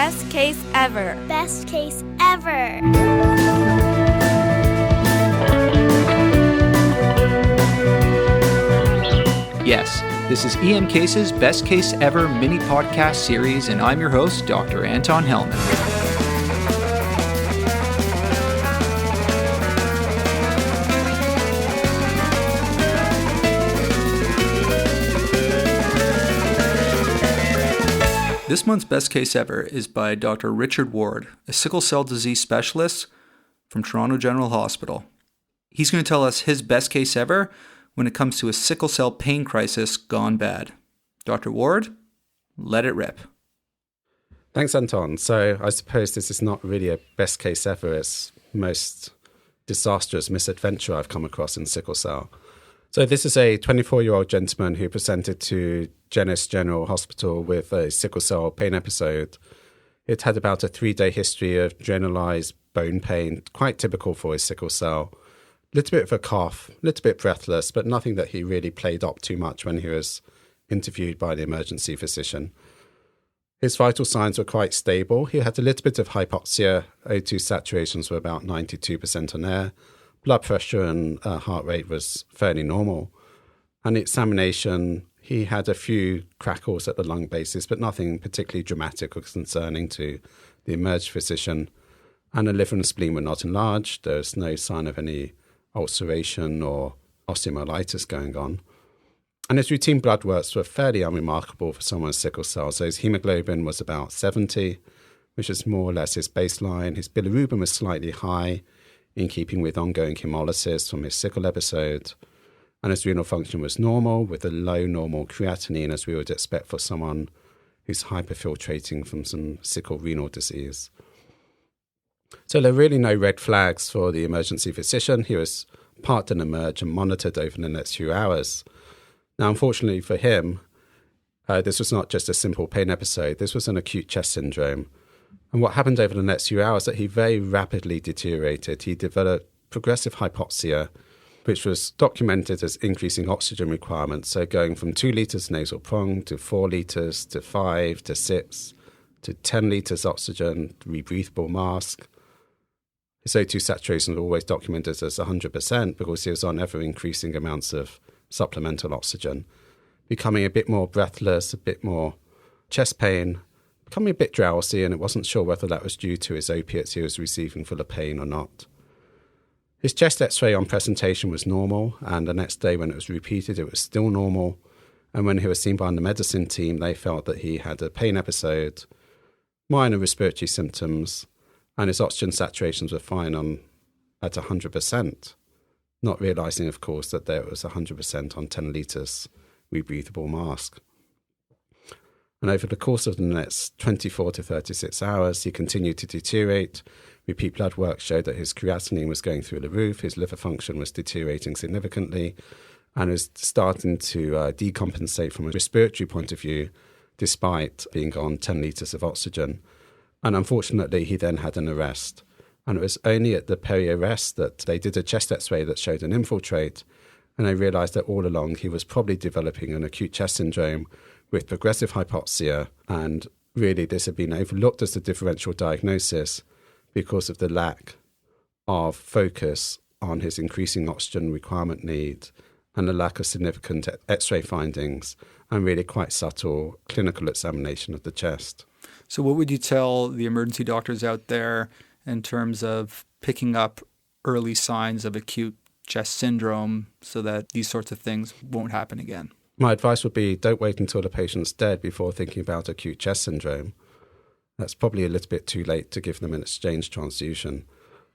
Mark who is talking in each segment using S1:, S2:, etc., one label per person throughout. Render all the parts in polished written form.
S1: Best case ever.
S2: Best case ever.
S3: Yes, this is EM Case's Best Case Ever mini podcast series, and I'm your host, Dr. Anton Hellman. This month's Best Case Ever is by Dr. Richard Ward, a sickle cell disease specialist from Toronto General Hospital. He's going to tell us his best case ever when it comes to a sickle cell pain crisis gone bad. Dr. Ward, let it rip.
S4: Thanks, Anton. So I suppose this is not really a best case ever. It's most disastrous misadventure I've come across in sickle cell. So this is a 24-year-old gentleman who presented to Genis General Hospital with a sickle cell pain episode. It had about a 3-day history of generalized bone pain, quite typical for his sickle cell. A little bit of a cough, a little bit breathless, but nothing that he really played up too much when he was interviewed by the emergency physician. His vital signs were quite stable. He had a little bit of hypoxia. O2 saturations were about 92% on air. Blood pressure and heart rate was fairly normal. And the examination, he had a few crackles at the lung bases, but nothing particularly dramatic or concerning to the emerged physician. And the liver and spleen were not enlarged. There was no sign of any ulceration or osteomyelitis going on. And his routine blood works were fairly unremarkable for someone with sickle cell. So his hemoglobin was about 70, which is more or less his baseline. His bilirubin was slightly high, in keeping with ongoing hemolysis from his sickle episode. And his renal function was normal, with a low normal creatinine, as we would expect for someone who's hyperfiltrating from some sickle renal disease. So there are really no red flags for the emergency physician. He was parked and emerged and monitored over the next few hours. Now, unfortunately for him, this was not just a simple pain episode. This was an acute chest syndrome. And what happened over the next few hours that he very rapidly deteriorated. He developed progressive hypoxia, which was documented as increasing oxygen requirements. So going from 2 litres nasal prong to 4 litres to 5 to 6 to 10 litres oxygen, rebreathable mask. His O2 saturation was always documented as 100% because he was on ever-increasing amounts of supplemental oxygen, becoming a bit more breathless, a bit more chest pain, becoming a bit drowsy, and it wasn't sure whether that was due to his opiates he was receiving for the pain or not. His chest x-ray on presentation was normal, and the next day when it was repeated, it was still normal. And when he was seen by the medicine team, they felt that he had a pain episode, minor respiratory symptoms, and his oxygen saturations were fine at 100%, not realizing, of course, that there was 100% on 10 litres rebreathable mask. And over the course of the next 24 to 36 hours, he continued to deteriorate. Repeat blood work showed that his creatinine was going through the roof, his liver function was deteriorating significantly, and was starting to decompensate from a respiratory point of view, despite being on 10 litres of oxygen. And unfortunately, he then had an arrest. And it was only at the peri-arrest that they did a chest x-ray that showed an infiltrate, and they realised that all along he was probably developing an acute chest syndrome with progressive hypoxia, and really this had been overlooked as a differential diagnosis because of the lack of focus on his increasing oxygen requirement need and the lack of significant x-ray findings and really quite subtle clinical examination of the chest.
S3: So what would you tell the emergency doctors out there in terms of picking up early signs of acute chest syndrome so that these sorts of things won't happen again?
S4: My advice would be don't wait until the patient's dead before thinking about acute chest syndrome. That's probably a little bit too late to give them an exchange transfusion.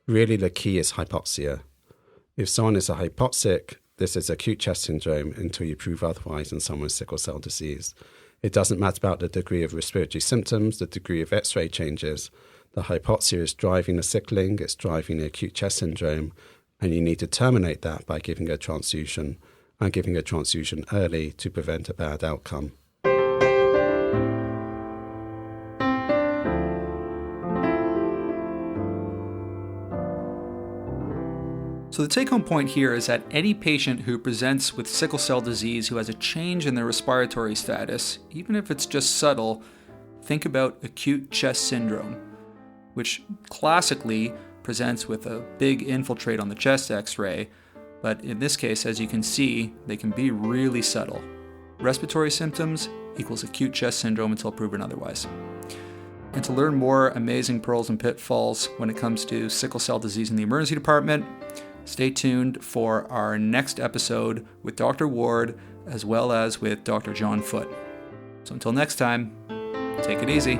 S4: Really, the key is hypoxia. If someone is a hypoxic, this is acute chest syndrome until you prove otherwise in someone with sickle cell disease. It doesn't matter about the degree of respiratory symptoms, the degree of x-ray changes. The hypoxia is driving the sickling, it's driving the acute chest syndrome, and you need to terminate that by giving a transfusion, and giving a transfusion early to prevent a bad outcome.
S3: So the take-home point here is that any patient who presents with sickle cell disease who has a change in their respiratory status, even if it's just subtle, think about acute chest syndrome, which classically presents with a big infiltrate on the chest x-ray, but in this case, as you can see, they can be really subtle. Respiratory symptoms equals acute chest syndrome until proven otherwise. And to learn more amazing pearls and pitfalls when it comes to sickle cell disease in the emergency department, stay tuned for our next episode with Dr. Ward as well as with Dr. John Foote. So until next time, take it easy.